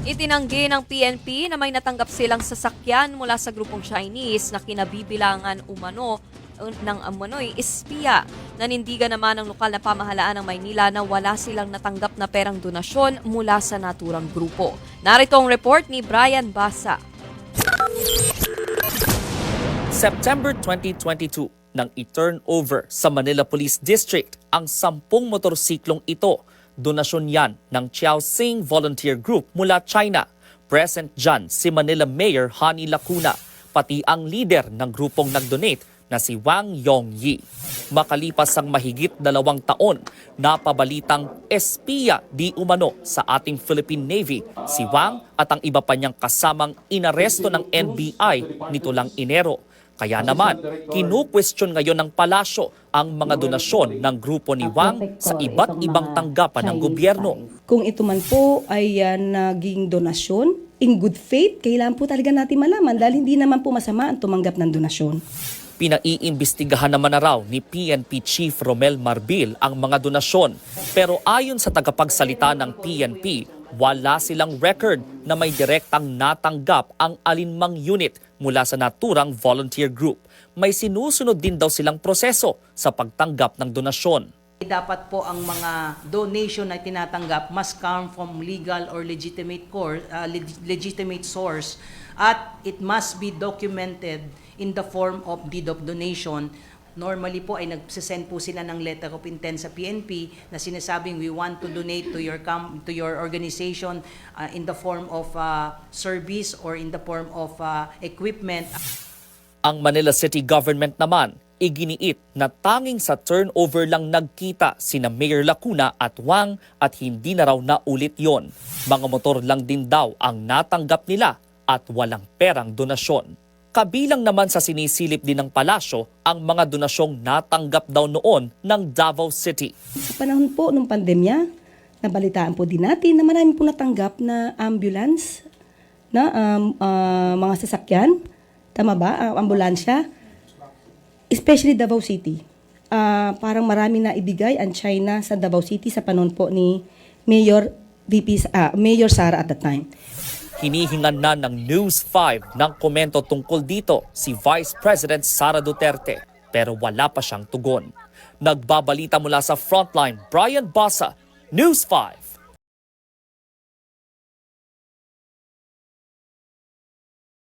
Itinanggi ng PNP na may natanggap silang sasakyan mula sa grupong Chinese na kinabibilangan umano ng umano'y espiya. Nanindigan naman ng lokal na pamahalaan ng Maynila na wala silang natanggap na perang donasyon mula sa naturang grupo. Narito ang report ni Brian Basa. September 2022 nang i-turn over sa Manila Police District ang 10 motorsiklong ito. Donasyon yan ng Qiaoxing Volunteer Group mula China. Present dyan si Manila Mayor Honey Lacuna, pati ang leader ng grupong nag-donate na si Wang Yongyi. Makalipas ang mahigit 2 taon, napabalitang espiya di umano sa ating Philippine Navy si Wang at ang iba pa niyang kasamang inaresto ng NBI nito lang Enero. Kaya naman, kinu-question ngayon ng palasyo ang mga donasyon ng grupo ni Wang sa iba't ibang tanggapan ng gobyerno. Kung ito man po ay naging donasyon, in good faith, kailangan po talaga natin malaman dahil hindi naman po masama ang tumanggap ng donasyon. Pinaiimbestigahan naman na raw ni PNP Chief Romel Marbil ang mga donasyon. Pero ayon sa tagapagsalita ng PNP, wala silang record na may direktang natanggap ang alinmang unit mula sa naturang volunteer group. May sinusunod din daw silang proseso sa pagtanggap ng donasyon. Dapat po ang mga donation na tinatanggap must come from legal or legitimate source at it must be documented in the form of deed of donation. Normally po ay nagsisend po sila ng letter of intent sa PNP na sinasabing we want to donate to your organization in the form of service or in the form of equipment. Ang Manila City Government naman, iginiit na tanging sa turnover lang nagkita sina Mayor Lacuna at Wang at hindi na raw naulit yon. Mga motor lang din daw ang natanggap nila at walang perang donasyon. Kabilang naman sa sinisilip din ng palasyo ang mga donasyong natanggap daw noon ng Davao City. Sa panahon po ng pandemya, nabalitaan po din natin na marami po natanggap na ambulance, na mga sasakyan, tama ba, ambulansya, especially Davao City. Parang marami na ibigay ang China sa Davao City sa panahon po ni Mayor Sara at that time. Hinihingan na ng News 5 ng komento tungkol dito si Vice President Sara Duterte pero wala pa siyang tugon. Nagbabalita mula sa Frontline, Brian Basa, News 5.